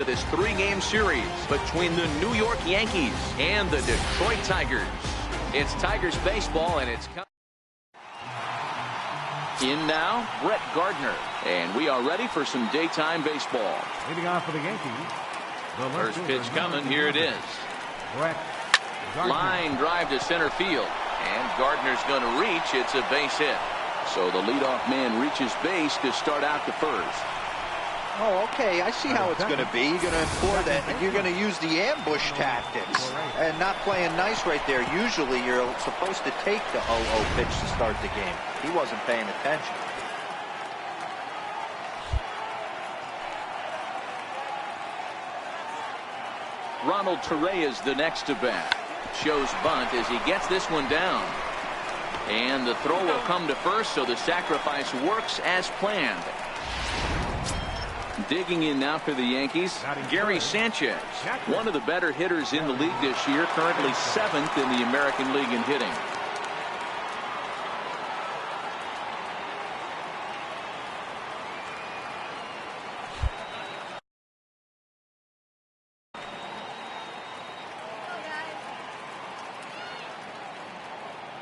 This three-game series between the New York Yankees and the Detroit Tigers. It's Tigers baseball, and it's in now, Brett Gardner, and we are ready for some daytime baseball. Leading off for the Yankees. First pitch coming. Here it is. Brett Gardner. Line drive to center field, and Gardner's going to reach. It's a base hit. So the leadoff man reaches base to start out the first. Oh, okay. I see how it's going to be. You're going to employ that. You're going to use the ambush tactics and not playing nice right there. Usually, you're supposed to take the 0-0 pitch to start the game. He wasn't paying attention. Ronald Torre is the next to bat. Shows bunt as he gets this one down. And the throw will come to first, so the sacrifice works as planned. Digging in now for the Yankees, Gary Sanchez, one of the better hitters in the league this year, currently 7th in the American League in hitting.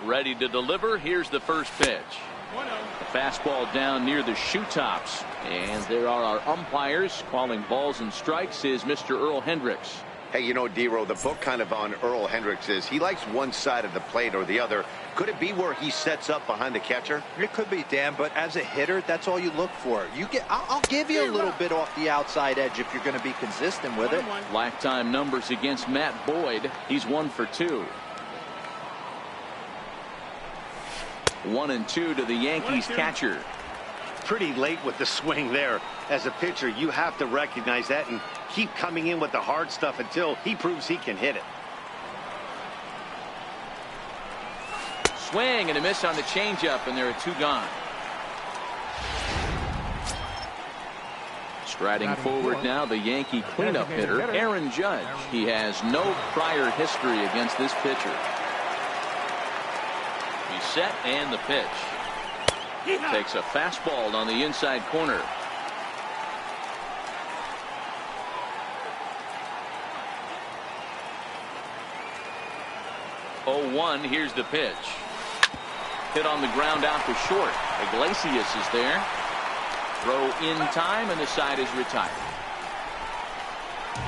Ready to deliver. Here's the first pitch. A fastball down near the shoe tops. And there are our umpires calling balls and strikes is Mr. Earl Hendricks. Hey, you know, D-Row, the book kind of on Earl Hendricks is he likes one side of the plate or the other. Could it be where he sets up behind the catcher? It could be, Dan, but as a hitter, that's all you look for. I'll give you a little bit off the outside edge if you're going to be consistent with it. Lifetime numbers against Matt Boyd. He's 1 for 2. 1-2 to the Yankees catcher. Pretty late with the swing there. As a pitcher, you have to recognize that and keep coming in with the hard stuff until he proves he can hit it. Swing and a miss on the changeup, and there are 2 gone. Striding forward now, the Yankee cleanup hitter, Aaron Judge. He has no prior history against this pitcher. He's set, and the pitch. Takes a fastball on the inside corner. Oh, 1. Here's the pitch. Hit on the ground out to short. Iglesias is there. Throw in time, and the side is retired.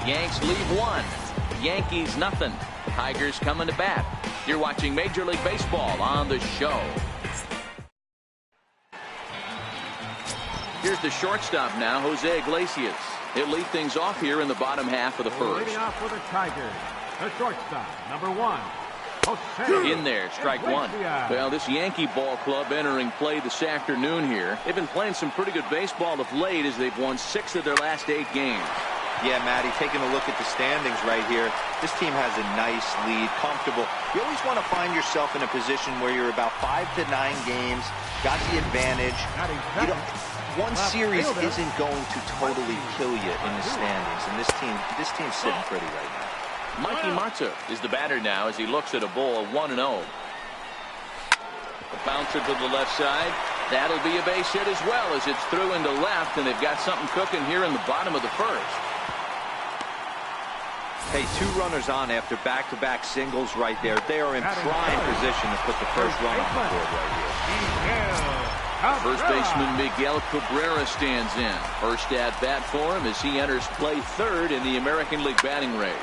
Yanks leave 1. Yankees nothing. Tigers coming to bat. You're watching Major League Baseball on the show. Here's the shortstop now, Jose Iglesias. He'll lead things off here in the bottom half of the first. Leading off for the Tigers, the shortstop, number 1. Jose in there, strike Iglesias. 1. Well, this Yankee ball club entering play this afternoon here. They've been playing some pretty good baseball of late as they've won 6 of their last 8 games. Yeah, Matty, taking a look at the standings right here, this team has a nice lead, comfortable. You always want to find yourself in a position where you're about 5 to 9 games, got the advantage. You know, one series isn't going to totally kill you in the standings, and this team's sitting pretty right now. Mikey Matza is the batter now as he looks at a ball of 1-0. A bouncer to the left side. That'll be a base hit as well as it's through into left, and they've got something cooking here in the bottom of the first. Hey, 2 runners on after back-to-back singles right there. They are in prime position to put the first run on the board right here. First baseman Miguel Cabrera stands in. First at-bat for him as he enters play 3rd in the American League batting race.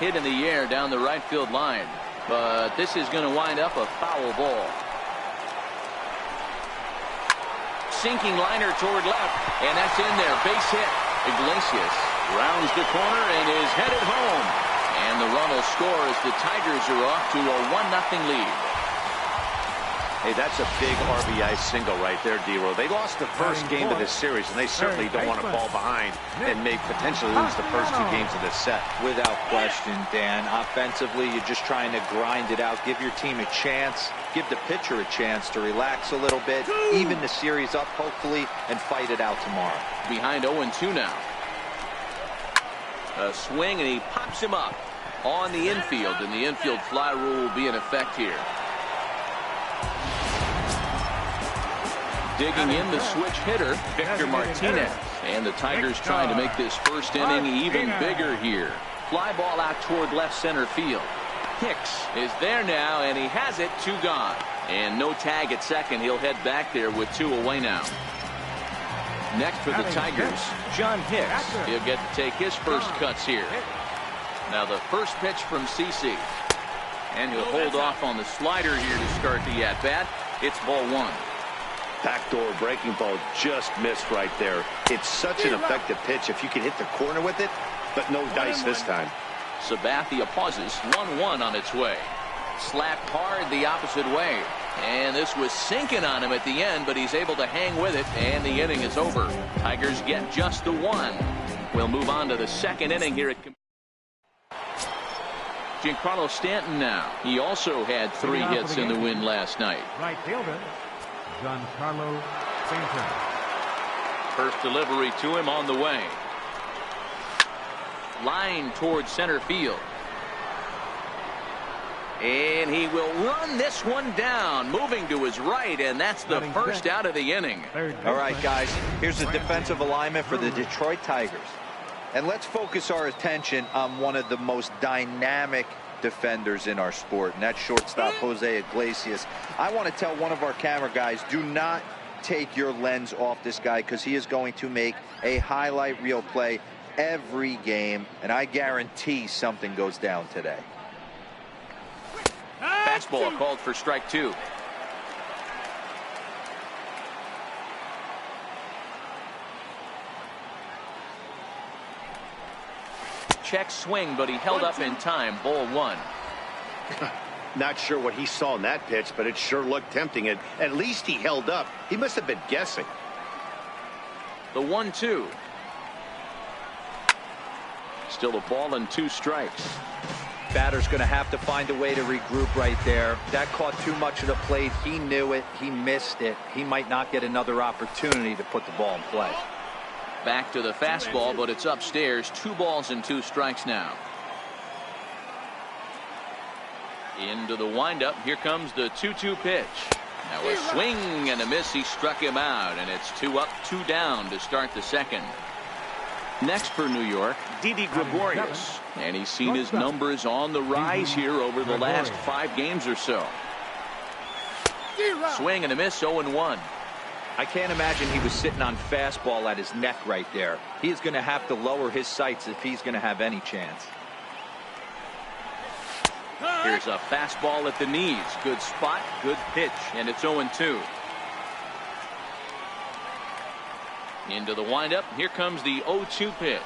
Hit in the air down the right field line. But this is going to wind up a foul ball. Sinking liner toward left, and that's in there. Base hit. Iglesias rounds the corner and is headed home. And the run will score as the Tigers are off to a 1-0 lead. Hey, that's a big RBI single right there, D-Row. They lost the first game of this series, and they certainly don't want to fall behind and may potentially lose the first 2 games of this set. Without question, Dan. Offensively, you're just trying to grind it out, give your team a chance, give the pitcher a chance to relax a little bit, even the series up, hopefully, and fight it out tomorrow. Behind 0-2 now. A swing, and he pops him up on the infield, and the infield fly rule will be in effect here. Digging in the switch hitter, Victor Martinez. And the Tigers trying to make this first inning even bigger here. Fly ball out toward left center field. Hicks is there now, and he has it. 2 gone. And no tag at second. He'll head back there with 2 away now. Next for the Tigers, John Hicks. He'll get to take his first cuts here. Now the first pitch from CC. And he'll hold off on the slider here to start the at-bat. It's ball 1. Backdoor breaking ball just missed right there. It's such an effective pitch if you can hit the corner with it, but no dice this time. Sabathia pauses. 1-1 on its way. Slapped hard the opposite way. And this was sinking on him at the end, but he's able to hang with it, and the inning is over. Tigers get just the 1. We'll move on to the second inning here at Giancarlo Stanton now. He also had 3 hits in the win last night. Right fielder, Giancarlo Stanton. First delivery to him on the way. Line towards center field. And he will run this one down, moving to his right, and that's the first out of the inning. All right, guys, here's the defensive alignment for the Detroit Tigers. And let's focus our attention on one of the most dynamic defenders in our sport, and that's shortstop Jose Iglesias. I want to tell one of our camera guys, do not take your lens off this guy, because he is going to make a highlight reel play every game, and I guarantee something goes down today. Fastball called for strike 2. Check swing, but he held up in time. Ball 1. Not sure what he saw in that pitch, but it sure looked tempting. And at least he held up. He must have been guessing. The 1-2. Still a ball and 2 strikes. Batter's going to have to find a way to regroup right there. That caught too much of the plate. He knew it. He missed it. He might not get another opportunity to put the ball in play. Back to the fastball, but it's upstairs. 2 balls and 2 strikes now. Into the windup. Here comes the 2-2 pitch. Now a swing and a miss. He struck him out, and it's 2 up, 2 down to start the second. Next for New York, Didi Gregorius, and he's seen his numbers on the rise here over the last 5 games or so. Swing and a miss, 0-1. I can't imagine he was sitting on fastball at his neck right there. He's going to have to lower his sights if he's going to have any chance. Here's a fastball at the knees. Good spot, good pitch, and it's 0-2. Into the windup. Here comes the 0-2 pitch.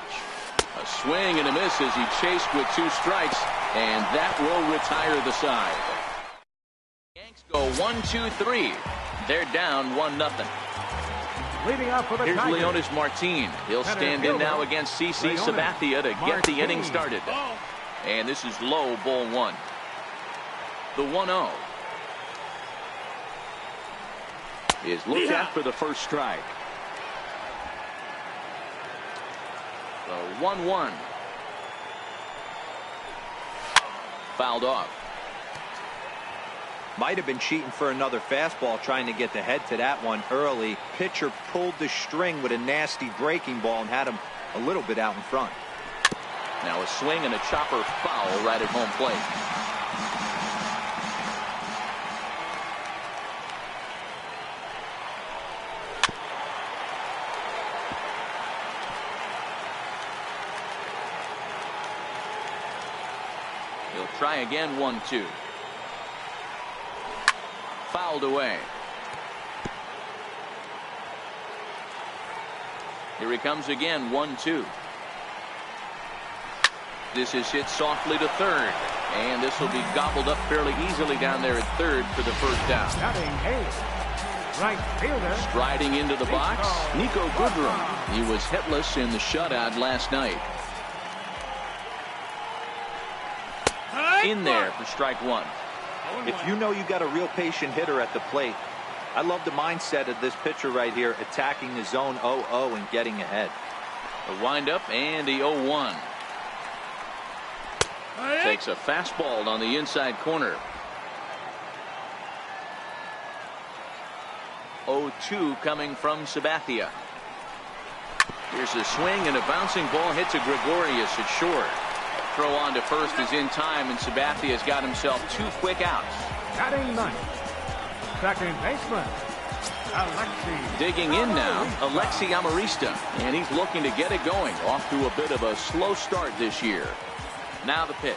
A swing and a miss as he chased with 2 strikes, and that will retire the side. Yanks go 1-2-3. They're down 1-0. Leading off for the Here's Tigers, Leonis Martin. He'll stand in now against CC Sabathia to get the inning started. And this is low, ball 1. The 1-0 is looked at for the first strike. The 1-1 fouled off. Might have been cheating for another fastball, trying to get the head to that one early. Pitcher pulled the string with a nasty breaking ball and had him a little bit out in front. Now a swing and a chopper foul right at home plate. He'll try again. 1-2. Fouled away. Here he comes again. 1-2. This is hit softly to third, and this will be gobbled up fairly easily down there at third for the first down. right fielder. Striding into the box, Nico Goodrum. He was hitless in the shutout last night. In there for strike 1. If you know you got a real patient hitter at the plate, I love the mindset of this pitcher right here, attacking the zone 0-0 and getting ahead. A windup and the 0-1. Takes a fastball on the inside corner. 0-2 coming from Sabathia. Here's a swing, and a bouncing ball hits a Gregorius at short. Throw on to first is in time, and Sabathia's got himself 2 quick outs. Batting ninth, second baseman, Alexi. Digging in now, Alexi Amarista, and he's looking to get it going. Off to a bit of a slow start this year. Now the pitch.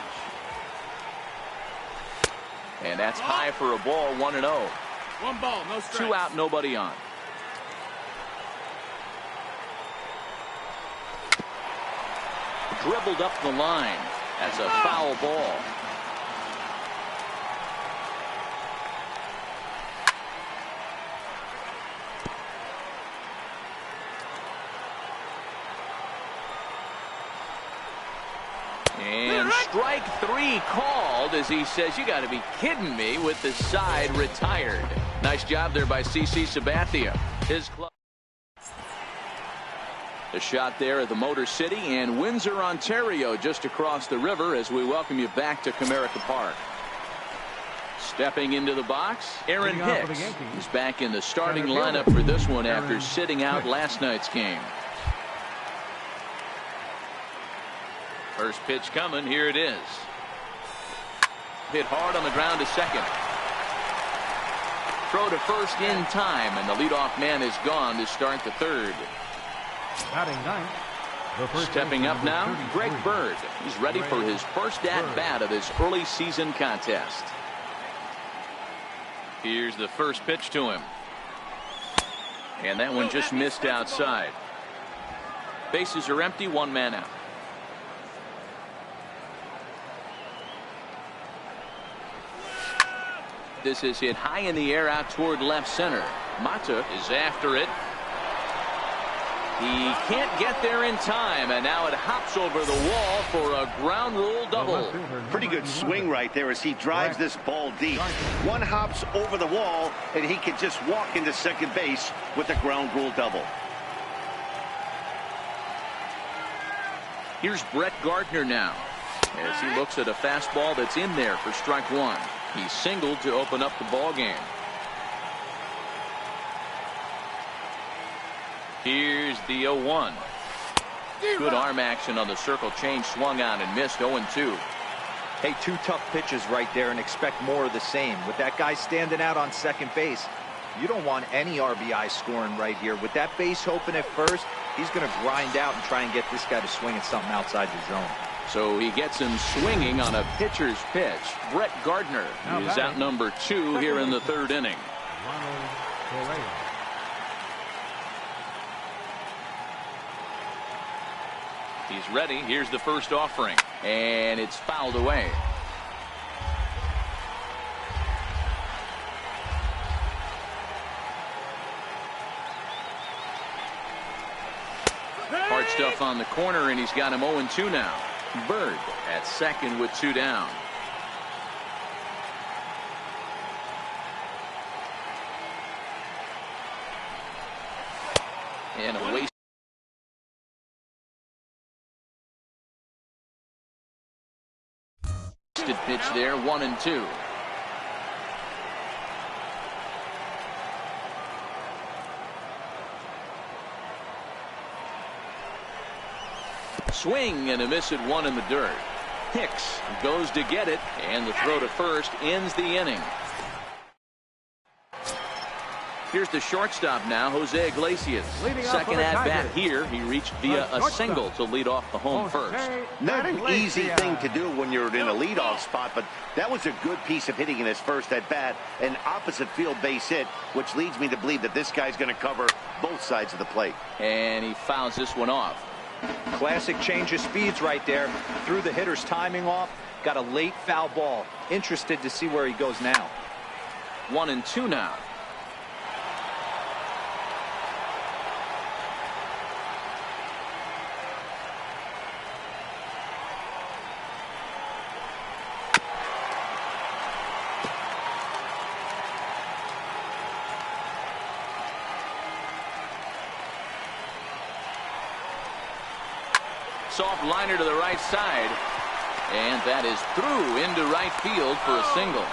And that's high for a ball, 1-0. 1 ball, no strikes. 2 out, nobody on. Dribbled up the line. That's a foul ball. And strike 3 called as he says, you got to be kidding me, with the side retired. Nice job there by CC Sabathia. His club. A shot there at the Motor City and Windsor, Ontario, just across the river, as we welcome you back to Comerica Park. Stepping into the box, Aaron Hicks is back in the starting lineup for this one after sitting out last night's game. First pitch coming. Here it is. Hit hard on the ground to second. Throw to first in time, and the leadoff man is gone to start the third. Batting ninth, stepping up now, Greg Bird. He's ready for his first at-bat of this early season contest. Here's the first pitch to him. And that one just missed outside. Bases are empty, 1 man out. This is hit high in the air out toward left center. Mata is after it. He can't get there in time, and now it hops over the wall for a ground rule double. Pretty good swing right there as he drives this ball deep. 1 hops over the wall, and he can just walk into second base with a ground rule double. Here's Brett Gardner now, as he looks at a fastball that's in there for strike 1. He singled to open up the ball game. Here's the 0-1. Good arm action on the circle change, swung on and missed. 0-2. Hey, 2 tough pitches right there, and expect more of the same. With that guy standing out on second base, you don't want any RBI scoring right here. With that base open at first, he's going to grind out and try and get this guy to swing at something outside the zone. So he gets him swinging on a pitcher's pitch. Brett Gardner is out number 2 here in the 3rd inning. He's ready. Here's the first offering, and it's fouled away. Hard stuff on the corner, and he's got him 0-2 now. Bird at second with 2 down. And a waste. Pitch there, 1-2. Swing and a miss at 1 in the dirt. Hicks goes to get it, and the throw to first ends the inning. Here's the shortstop now, Jose Iglesias. Second at bat here. He reached via a single to lead off the home first. Not an easy thing to do when you're in a leadoff spot, but that was a good piece of hitting in his first at bat. An opposite field base hit, which leads me to believe that this guy's going to cover both sides of the plate. And he fouls this one off. Classic change of speeds right there. Threw the hitter's timing off. Got a late foul ball. Interested to see where he goes now. 1-2 now. Soft liner to the right side, and that is through into right field for a single.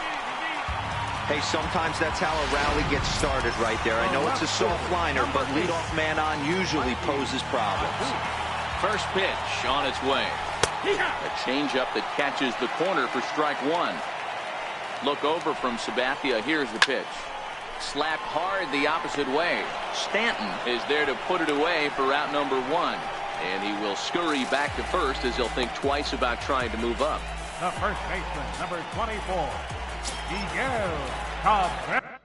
Hey, sometimes that's how a rally gets started right there. I know it's a soft liner, but leadoff man on usually poses problems. First pitch on its way. A changeup that catches the corner for strike one. Look over from Sabathia. Here's the pitch. Slapped hard the opposite way. Stanton is there to put it away for out number one. And he will scurry back to first as he'll think twice about trying to move up. The first baseman, number 24, Miguel Cabrera.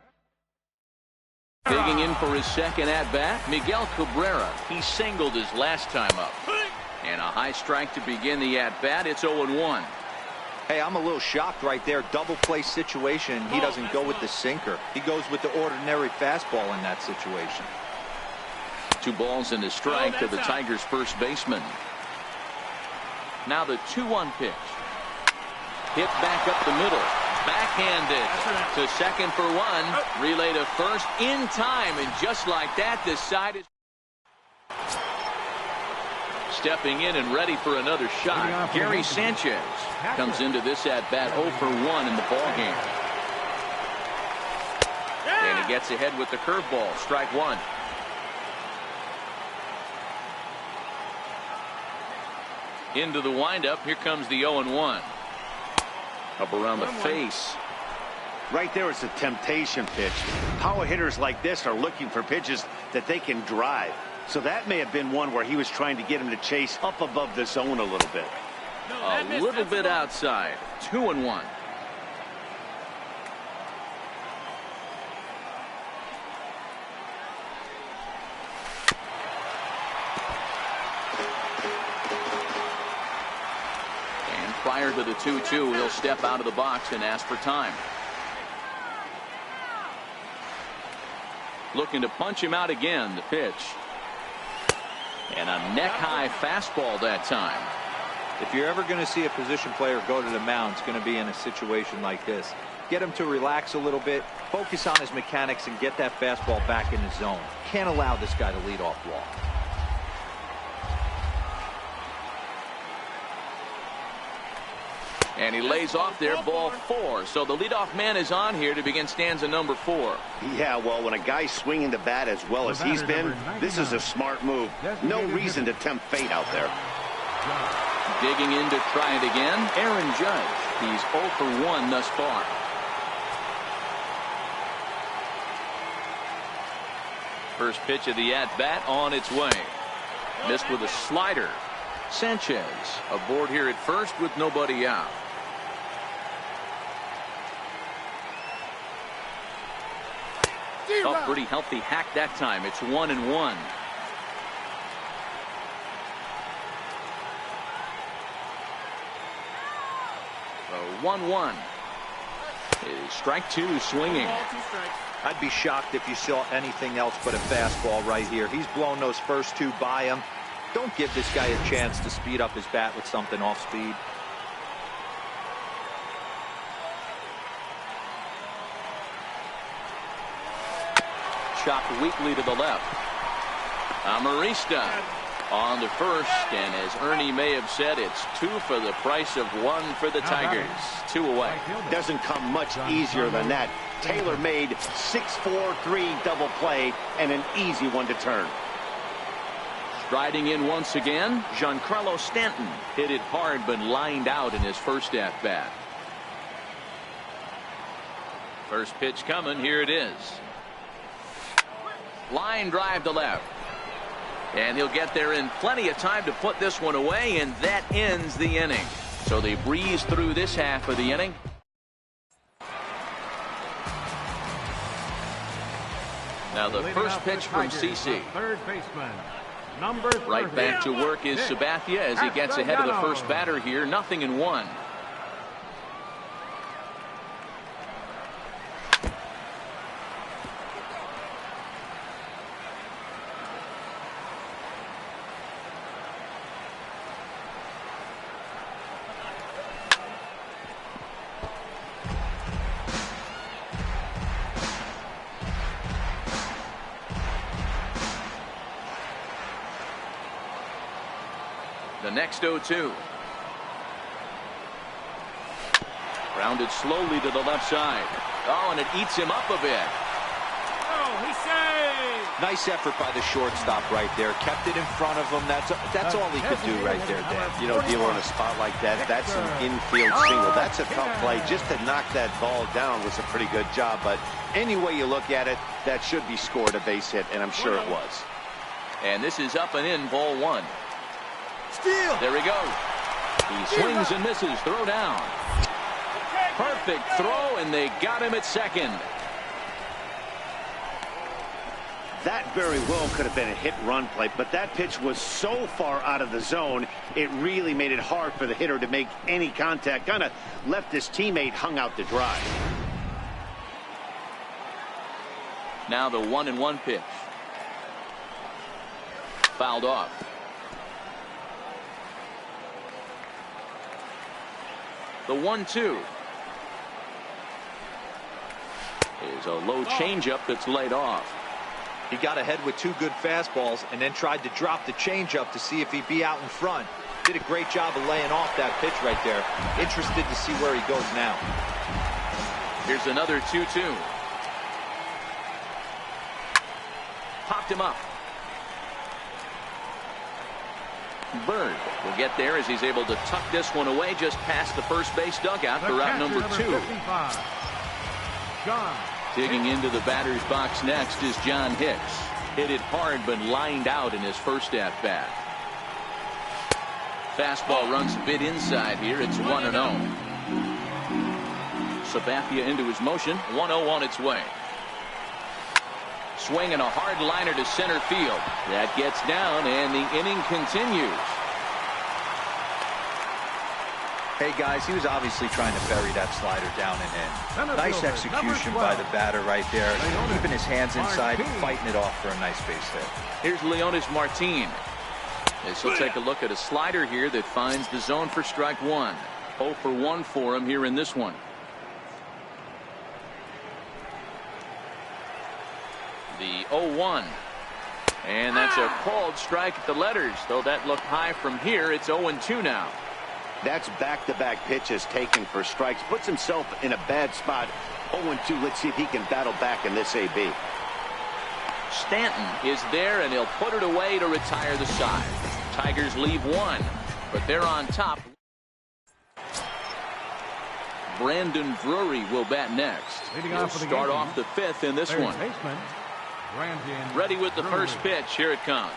Digging in for his second at-bat, Miguel Cabrera. He singled his last time up. And a high strike to begin the at-bat. It's 0-1. Hey, I'm a little shocked right there. Double play situation. He doesn't go with the sinker. He goes with the ordinary fastball in that situation. 2 balls and a strike to the Tigers' first baseman. Now the 2-1 pitch. Hit back up the middle. Backhanded to second for one. Relay to first in time. And just like that, the side is stepping in and ready for another shot. Gary Sanchez comes into this at-bat 0 for 1 in the ballgame. And he gets ahead with the curveball. Strike one. Into the windup. Here comes the 0-1. Up around the face. Right there, it's a temptation pitch. Power hitters like this are looking for pitches that they can drive. So that may have been one where he was trying to get him to chase up above the zone a little bit. A little bit outside. 2-1. And prior to the 2-2, he'll step out of the box and ask for time. Looking to punch him out again. The pitch. And a neck-high fastball that time. If you're ever going to see a position player go to the mound, it's going to be in a situation like this. Get him to relax a little bit, focus on his mechanics, and get that fastball back in the zone. Can't allow this guy to lead off walk. And he lays off there, ball 4. So the leadoff man is on here to begin stanza number 4. Yeah, well, when a guy's swinging the bat as well as he's been, this is a smart move. No reason to tempt fate out there. Digging in to try it again, Aaron Judge. He's 0 for 1 thus far. First pitch of the at-bat on its way. Missed with a slider. Sanchez aboard here at first with nobody out. A pretty healthy hack that time. It's 1-1. So 1-1 is strike 2 swinging. I'd be shocked if you saw anything else but a fastball right here. He's blown those first 2 by him. Don't give this guy a chance to speed up his bat with something off speed. Chopped weakly to the left. Amarista on the first, and as Ernie may have said, it's 2 for the price of 1 for the Tigers. 2 away. Doesn't come much easier than that. Taylor made 6-4-3 double play and an easy one to turn. Striding in once again, Giancarlo Stanton hit it hard but lined out in his first at-bat. First pitch coming. Here it is. Line drive to left. And he'll get there in plenty of time to put this one away, and that ends the inning. So they breeze through this half of the inning. Now the first pitch from CC. Third baseman, number 30. Right back to work is Sabathia as he gets ahead of the first batter here. 0-1. The next 0-2. Grounded slowly to the left side. Oh, and it eats him up a bit. Oh, he saved. Nice effort by the shortstop right there. Kept it in front of him. That's all he could do right there, Dan. You know, dealer in a spot like that, that's an infield single. That's a tough play. Just to knock that ball down was a pretty good job. But any way you look at it, that should be scored a base hit, and I'm sure it was. And this is up and in, ball one. Steal. There he goes. He swings and misses. Throw down. Perfect throw, and they got him at second. That very well could have been a hit-run play, but that pitch was so far out of the zone, it really made it hard for the hitter to make any contact. Kind of left his teammate hung out to dry. Now the 1-1 pitch. Fouled off. The 1-2 is a low changeup that's laid off. He got ahead with 2 good fastballs and then tried to drop the changeup to see if he'd be out in front. Did a great job of laying off that pitch right there. Interested to see where he goes now. Here's another 2-2. Popped him up. Bird will get there as he's able to tuck this one away just past the first base dugout for route number 2. John. Digging into the batter's box next is John Hicks. Hit it hard but lined out in his first at-bat. Fastball runs a bit inside here. It's 1-0. Sabathia into his motion. 1-0 on its way. Swinging a hard liner to center field. That gets down and the inning continues. Hey guys, he was obviously trying to bury that slider down and in. Nice execution by the batter right there, keeping his hands inside and fighting it off for a nice base hit. Here's Leonis Martin. This will take a look at a slider here that finds the zone for strike 1. 0 for 1 for him here in this one. The 0-1. And that's a called strike at the letters, though that looked high from here. It's 0-2 now. That's back-to-back pitches taken for strikes. Puts himself in a bad spot. 0-2. Let's see if he can battle back in this AB. Stanton is there, and he'll put it away to retire the side. Tigers leave 1, but they're on top. Brandon Drury will bat next. He'll start off the 5th in this one. Ready with the first pitch. Here it comes.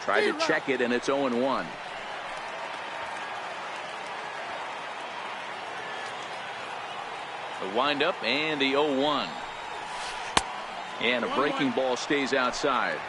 Tried to check it, and it's 0-1. The windup and the 0-1. And a breaking ball stays outside.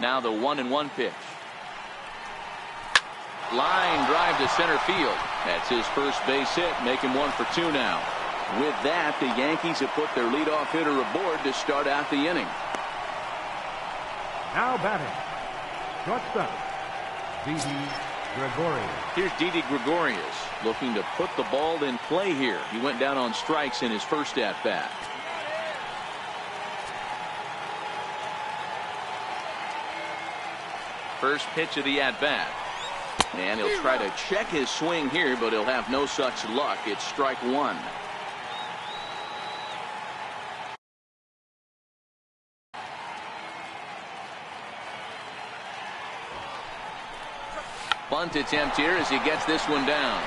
Now the 1-1 pitch. Line drive to center field. That's his first base hit. Make him 1 for 2 now. With that, the Yankees have put their leadoff hitter aboard to start out the inning. Now batting, shortstop, Didi Gregorius. Here's Didi Gregorius looking to put the ball in play here. He went down on strikes in his first at bat. First pitch of the at bat. And he'll try to check his swing here, but he'll have no such luck. It's strike 1. Bunt attempt here as he gets this one down.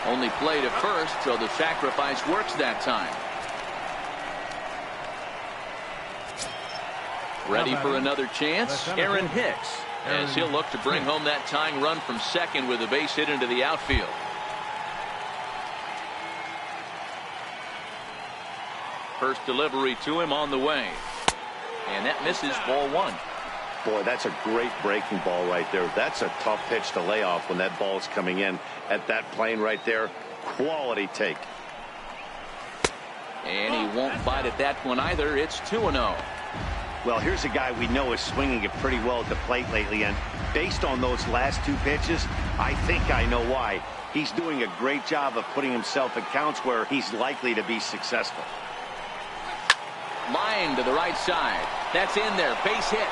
Only play to first, so the sacrifice works that time. Ready for another chance, Aaron Hicks, as he'll look to bring home that tying run from second with a base hit into the outfield. First delivery to him on the way. And that misses, ball 1. Boy, that's a great breaking ball right there. That's a tough pitch to lay off when that ball is coming in at that plane right there. Quality take. And he won't bite at that one either. It's 2-0. Well, here's a guy we know is swinging it pretty well at the plate lately, and based on those last 2 pitches, I think I know why. He's doing a great job of putting himself in counts where he's likely to be successful. Line to the right side. That's in there. Base hit.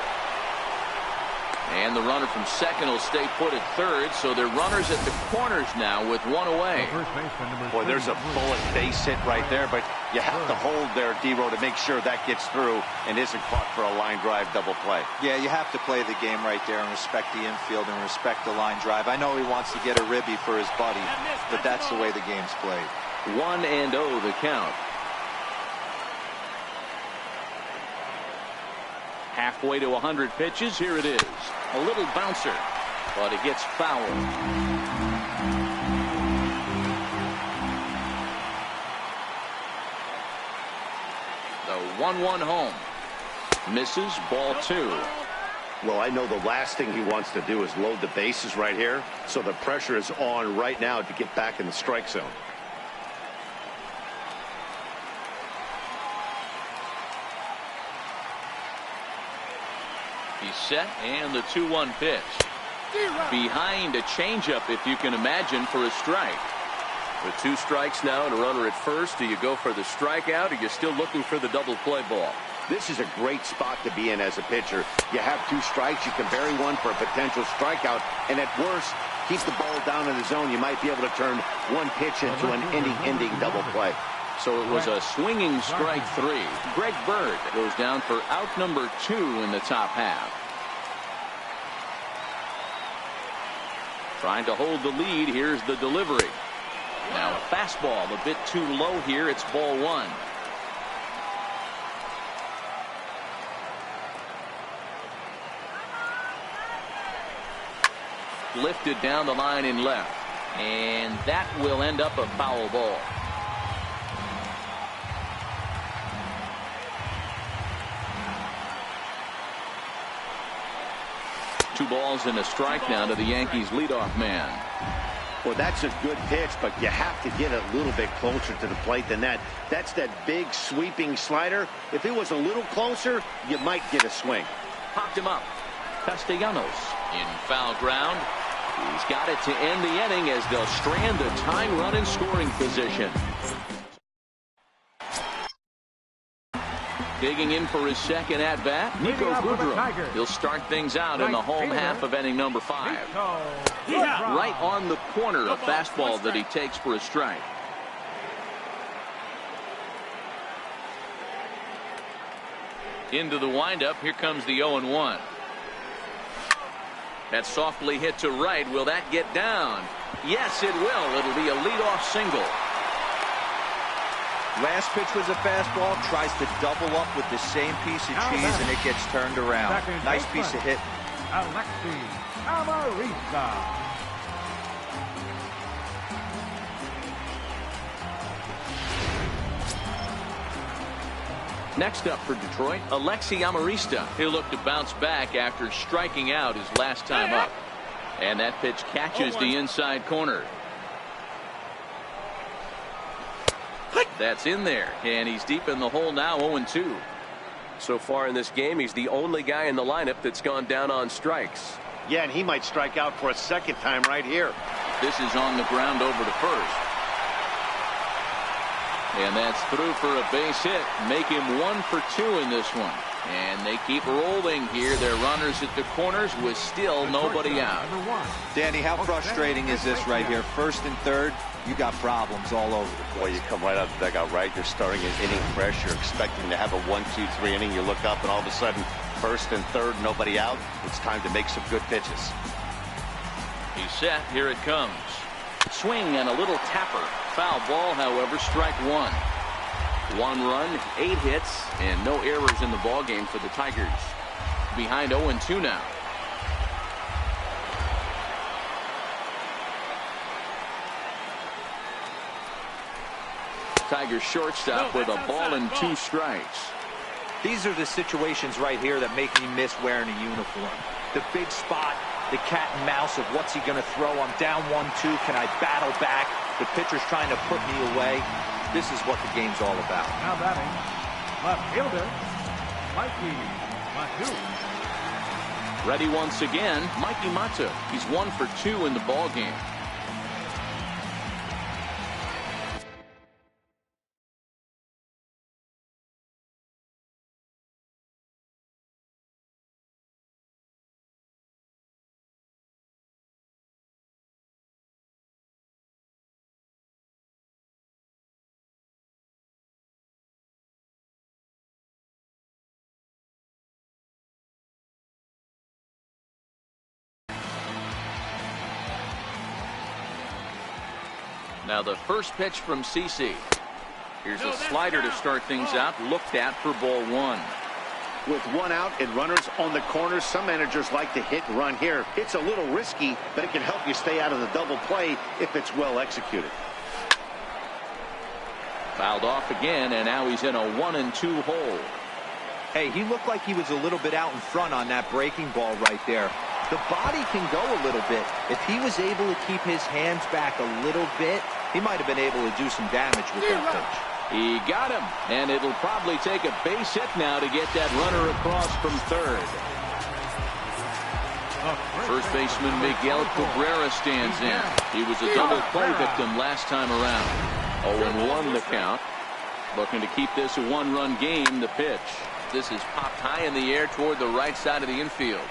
And the runner from second will stay put at third, so they're runners at the corners now with 1 away. Boy, there's a bullet base hit right there, but you have to hold there, D-Row, to make sure that gets through and isn't caught for a line drive double play. Yeah, you have to play the game right there and respect the infield and respect the line drive. I know he wants to get a ribby for his buddy, but that's the way the game's played. 1-0 the count. Halfway to 100 pitches. Here it is. A little bouncer, but it gets foul. The 1-1 home. Misses, ball 2. Well, I know the last thing he wants to do is load the bases right here, so the pressure is on right now to get back in the strike zone. He's set, and the 2-1 pitch. Behind a changeup, if you can imagine, for a strike. With 2 strikes now and a runner at first, do you go for the strikeout, or are you still looking for the double play ball? This is a great spot to be in as a pitcher. You have 2 strikes, you can bury one for a potential strikeout, and at worst, keep the ball down in the zone. You might be able to turn one pitch into an inning-ending double play. So it was a swinging strike 3. Greg Bird goes down for out number 2 in the top half. Trying to hold the lead. Here's the delivery. Now fastball a bit too low here. It's ball 1. Lifted down the line in left. And that will end up a foul ball. Two balls and a strike now to the Yankees leadoff man. Well, that's a good pitch, but you have to get a little bit closer to the plate than that. That's that big sweeping slider. If it was a little closer, you might get a swing. Popped him up. Castellanos in foul ground. He's got it to end the inning as they'll strand a tying run in scoring position. Digging in for his second at-bat, Nico Goodrum. He'll start things out in the home half of inning number 5. Right on the corner, a fastball that he takes for a strike. Into the windup, here comes the 0-1. That's softly hit to right. Will that get down? Yes, it will. It'll be a leadoff single. Last pitch was a fastball, tries to double up with the same piece of cheese, and it gets turned around. Nice piece of hit. Alexi Amarista. Next up for Detroit, Alexi Amarista. He'll look to bounce back after striking out his last time up. And that pitch catches the inside corner. That's in there, and he's deep in the hole now, 0-2. So far in this game, he's the only guy in the lineup that's gone down on strikes. Yeah, and he might strike out for a second time right here. This is on the ground over to first. And that's through for a base hit. Make him 1 for 2 in this one. And they keep rolling here. They're runners at the corners with still nobody out. Danny, how frustrating is this right here? First and third, you got problems all over the place. Well, you come right out of the dugout, right? You're starting an inning fresh. You're expecting to have a 1-2-3 inning. You look up, and all of a sudden, first and third, nobody out. It's time to make some good pitches. He's set. Here it comes. Swing and a little tapper. Foul ball, however, strike one. 1 run, 8 hits, and no errors in the ballgame for the Tigers. Behind 0-2 now. Tigers shortstop with a ball and 2 strikes. These are the situations right here that make me miss wearing a uniform. The big spot, the cat and mouse of what's he going to throw. I'm down 1-2. Can I battle back? The pitcher's trying to put me away. This is what the game's all about. Now batting, left fielder, Mikey Matu. Ready once again, Mikey Matu. He's 1 for 2 in the ball game. Now the first pitch from CC. Here's a slider to start things out. Looked at for ball 1. With 1 out and runners on the corners, some managers like to hit and run here. It's a little risky, but it can help you stay out of the double play if it's well executed. Fouled off again, and now he's in a 1-2 hole. Hey, he looked like he was a little bit out in front on that breaking ball right there. The body can go a little bit. If he was able to keep his hands back a little bit, he might have been able to do some damage with that pitch. He got him, and it'll probably take a base hit now to get that runner across from third. First baseman Miguel Cabrera stands in. He was a double play victim last time around. 0-1 the count. Looking to keep this a 1-run game. The pitch. This is popped high in the air toward the right side of the infield.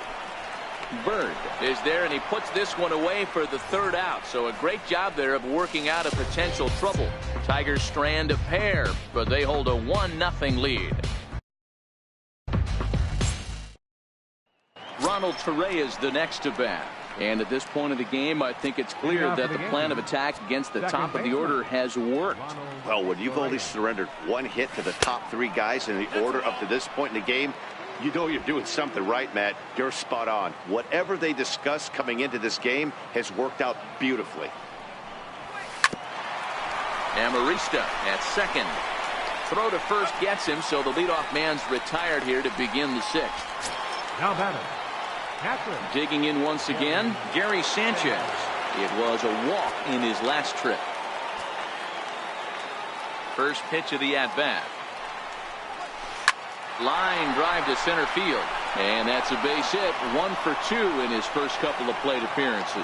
Bird is there, and he puts this one away for the 3rd out. So a great job there of working out a potential trouble. Tigers strand a pair, but they hold a 1-0 lead. Ronald Torre is the next to bat. And at this point of the game, I think it's clear that the plan of attack against the top of the order has worked. Well, when you've only surrendered 1 hit to the top 3 guys in the order up to this point in the game, you know you're doing something right, Matt. You're spot on. Whatever they discussed coming into this game has worked out beautifully. Amarista at second. Throw to first gets him, so the leadoff man's retired here to begin the 6th. Now batting, catcher. Digging in once again, Gary Sanchez. It was a walk in his last trip. First pitch of the at-bat. Line drive to center field. And that's a base hit. 1 for 2 in his first couple of plate appearances.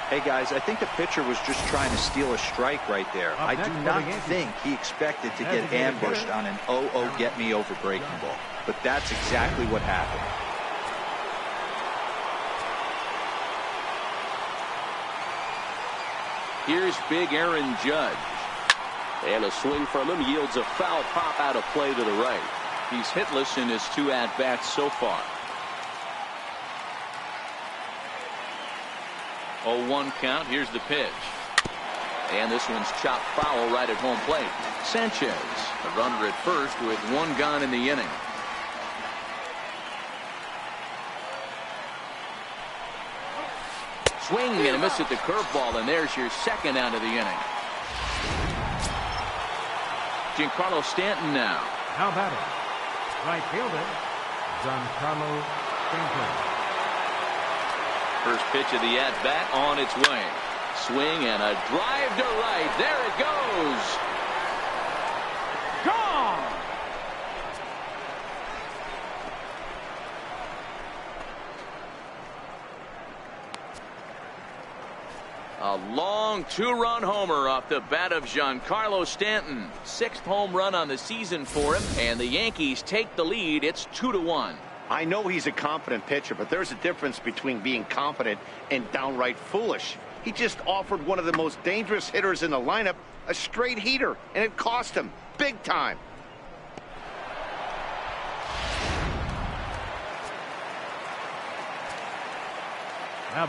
Hey, guys, I think the pitcher was just trying to steal a strike right there. I do not think he expected to get ambushed on an 0-0 get-me-over breaking ball. But that's exactly what happened. Here's big Aaron Judge. And a swing from him yields a foul pop out of play to the right. He's hitless in his 2 at-bats so far. 0-1 count. Here's the pitch. And this one's chopped foul right at home plate. Sanchez, a runner at first with 1 gone in the inning. Swing and a miss at the curveball, and there's your 2nd out of the inning. Giancarlo Stanton now. Now batting, right fielder, Giancarlo Stanton. First pitch of the at-bat on its way. Swing and a drive to right. There it goes. Gone. A long two-run homer off the bat of Giancarlo Stanton. 6th home run on the season for him, and the Yankees take the lead. It's 2-1. I know he's a confident pitcher, but there's a difference between being confident and downright foolish. He just offered one of the most dangerous hitters in the lineup a straight heater, and it cost him big time.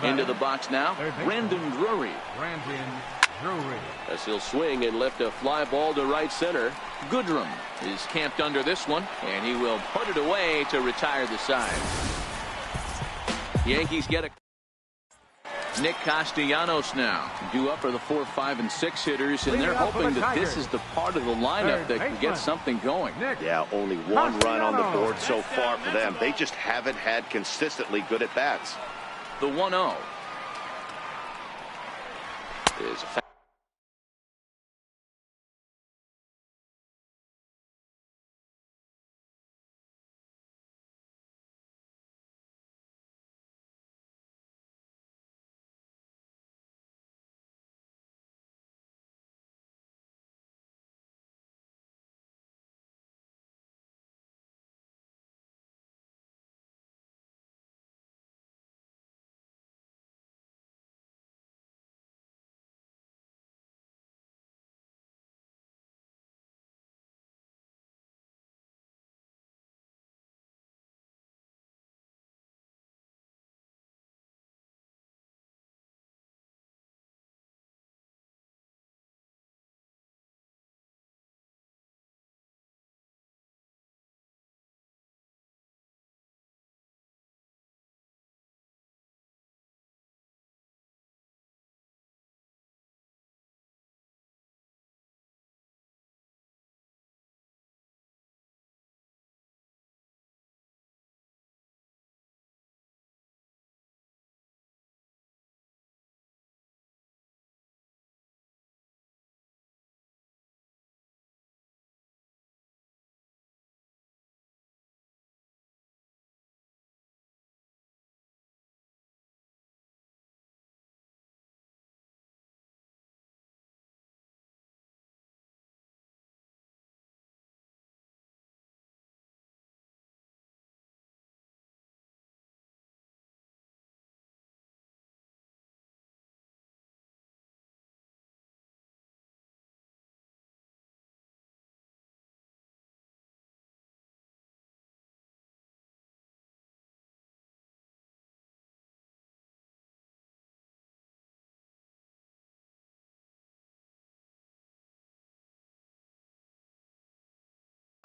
Into the box now, Brandon Drury. As he'll swing and lift a fly ball to right center. Goodrum is camped under this one, and he will put it away to retire the side. Yankees get a Nick Castellanos now due up for the 4, 5, and 6 hitters, and they're hoping that this is the part of the lineup that can get something going. Yeah, only one run on the board so far for them. They just haven't had consistently good at bats. The 1-0 is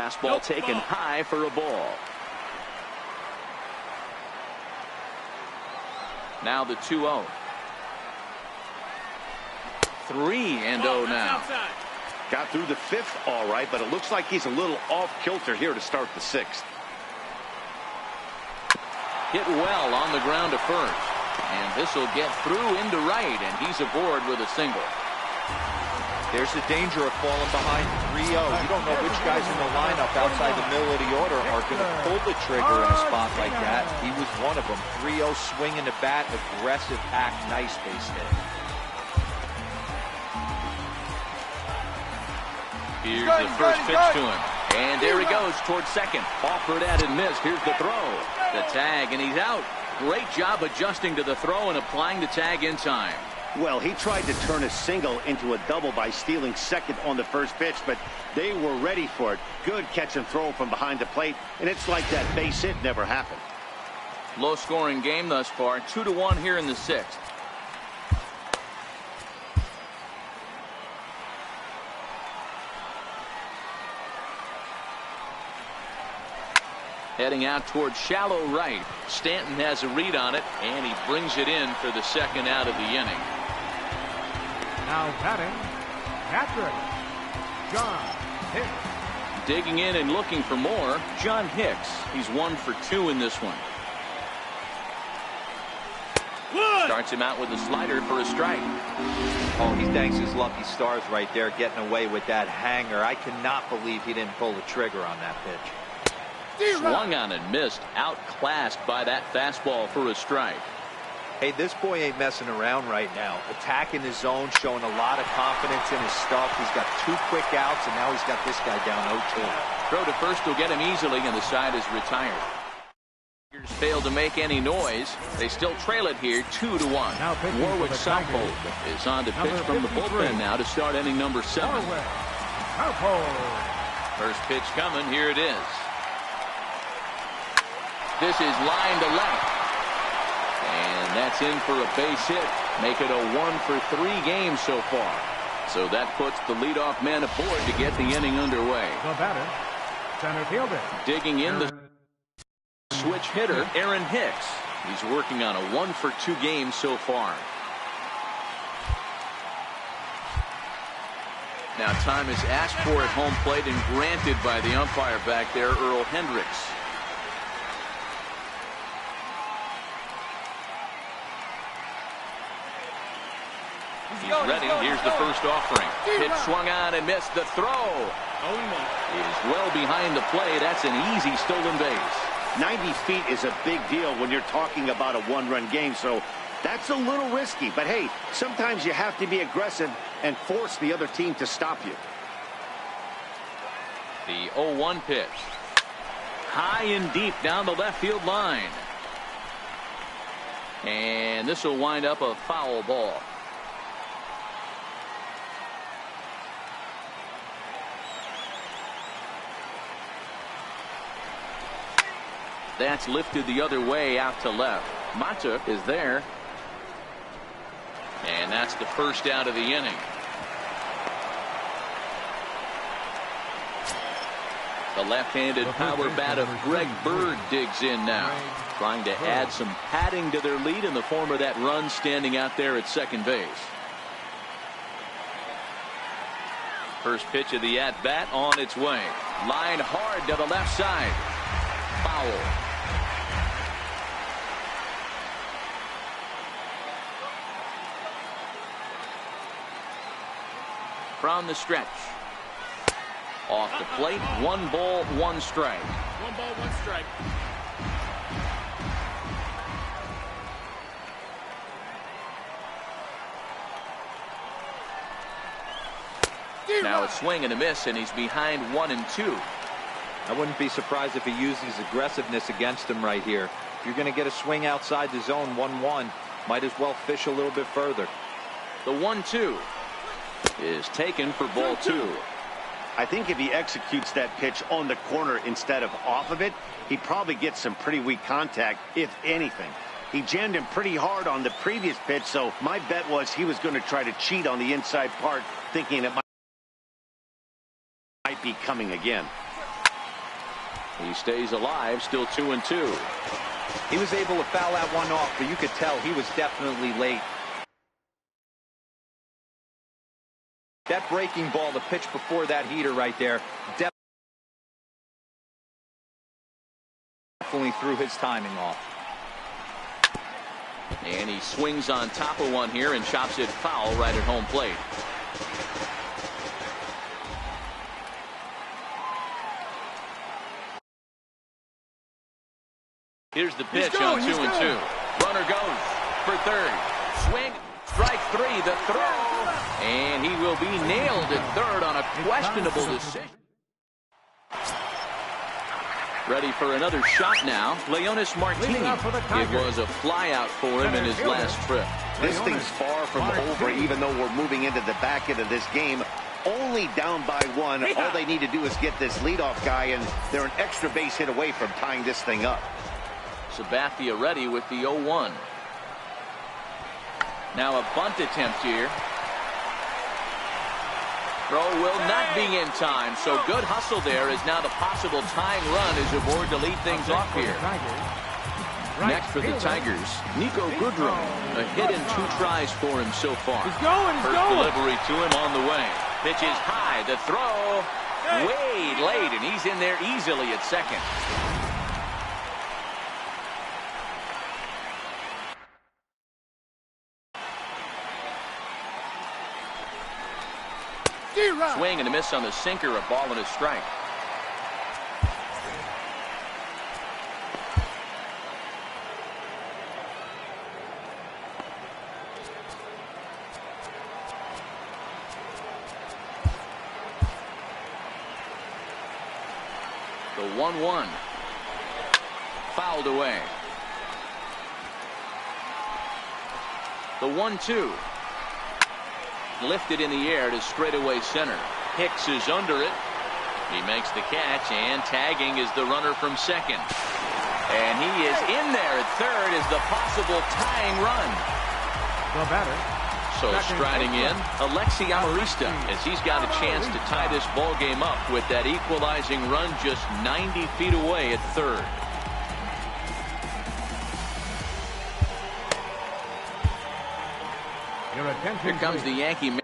fastball taken high for a ball. Now the 2-0. 3-0 now. Got through the 5th all right, but it looks like he's a little off kilter here to start the 6th. Hit well on the ground to first, and this will get through into right, and he's aboard with a single. There's the danger of falling behind 3-0. You don't know which guys in the lineup outside the middle of the order are going to pull the trigger in a spot like that. He was one of them. 3-0 swinging the bat, aggressive act, nice base hit. Here's the first pitch to him. And there he goes towards second. Offered at and missed. Here's the throw. The tag, and he's out. Great job adjusting to the throw and applying the tag in time. Well, he tried to turn a single into a double by stealing second on the first pitch, but they were ready for it. Good catch and throw from behind the plate, and it's like that base hit never happened. Low-scoring game thus far. 2-1 here in the 6th. Heading out towards shallow right. Stanton has a read on it, and he brings it in for the 2nd out of the inning. Now batting, Patrick John. Hicks. Digging in and looking for more, John Hicks. He's 1 for 2 in this one. Starts him out with a slider for a strike. Oh, he thanks his lucky stars right there, getting away with that hanger. I cannot believe he didn't pull the trigger on that pitch. Swung on and missed, outclassed by that fastball for a strike. Hey, this boy ain't messing around right now. Attacking his zone, showing a lot of confidence in his stuff. He's got 2 quick outs, and now he's got this guy down 0-2. Throw to first will get him easily, and the side is retired. Failed to make any noise. They still trail it here 2-1. Warwick Southhold is on to pitch from the bullpen now to start inning number 7. First pitch coming. Here it is. This is line to left. And that's in for a base hit. Make it a 1 for 3 games so far. So that puts the leadoff man aboard to get the inning underway. The batter, center fielder. Digging in the switch hitter, Aaron Hicks. He's working on a 1 for 2 games so far. Now time is asked for at home plate and granted by the umpire back there, Earl Hendricks. He's ready. Here's the first offering. Pitch swung on and missed. The throw is well behind the play. That's an easy stolen base. 90 feet is a big deal when you're talking about a 1-run game, so that's a little risky. But hey, sometimes you have to be aggressive and force the other team to stop you. The 0-1 pitch. High and deep down the left field line. And this will wind up a foul ball. That's lifted the other way out to left. Mata is there. And that's the first out of the inning. The left-handed power bat of Greg Bird digs in now, trying to add some padding to their lead in the form of that run standing out there at second base. First pitch of the at-bat on its way. Line hard to the left side. Foul. From the stretch. Off the plate. 1 ball, 1 strike. 1 ball, 1 strike. Now a swing and a miss, and he's behind 1-2. I wouldn't be surprised if he used his aggressiveness against him right here. If you're going to get a swing outside the zone 1-1, might as well fish a little bit further. The 1-2 is taken for ball 2. I think if he executes that pitch on the corner instead of off of it, he probably gets some pretty weak contact, if anything. He jammed him pretty hard on the previous pitch, so my bet was he was going to try to cheat on the inside part, thinking it might be coming again. He stays alive, still 2-2. He was able to foul that one off, but you could tell he was definitely late. That breaking ball, the pitch before that heater right there, definitely threw his timing off. And he swings on top of one here and chops it foul right at home plate. Here's the pitch on 2-2. Runner goes for third. Swing, strike 3, the throw. And he will be nailed at third on a questionable decision. Ready for another shot now. Leonis Martinez. It was a flyout for him in his last trip. This thing's far from over, even though we're moving into the back end of this game. Only down by 1. All they need to do is get this leadoff guy, and they're an extra base hit away from tying this thing up. Sabathia ready with the 0-1. Now a bunt attempt here. Throw will not be in time, so good hustle there as now the possible tying run is aboard to lead things off here. Next for the Tigers, Nico Goodrum. A hit and 2 tries for him so far. He's going, First delivery to him on the way. Pitch is high, the throw way late, and he's in there easily at second. Swing and a miss on the sinker, a ball and a strike. The 1-1. Fouled away. The 1-2. Lifted in the air to straightaway center. Hicks is under it. He makes the catch, and tagging is the runner from second. And he is in there at third as the possible tying run. The batter. So striding in, Alexi Amarista, as he's got a chance to tie this ball game up with that equalizing run just 90 feet away at third. Your attention, Here comes the Yankee.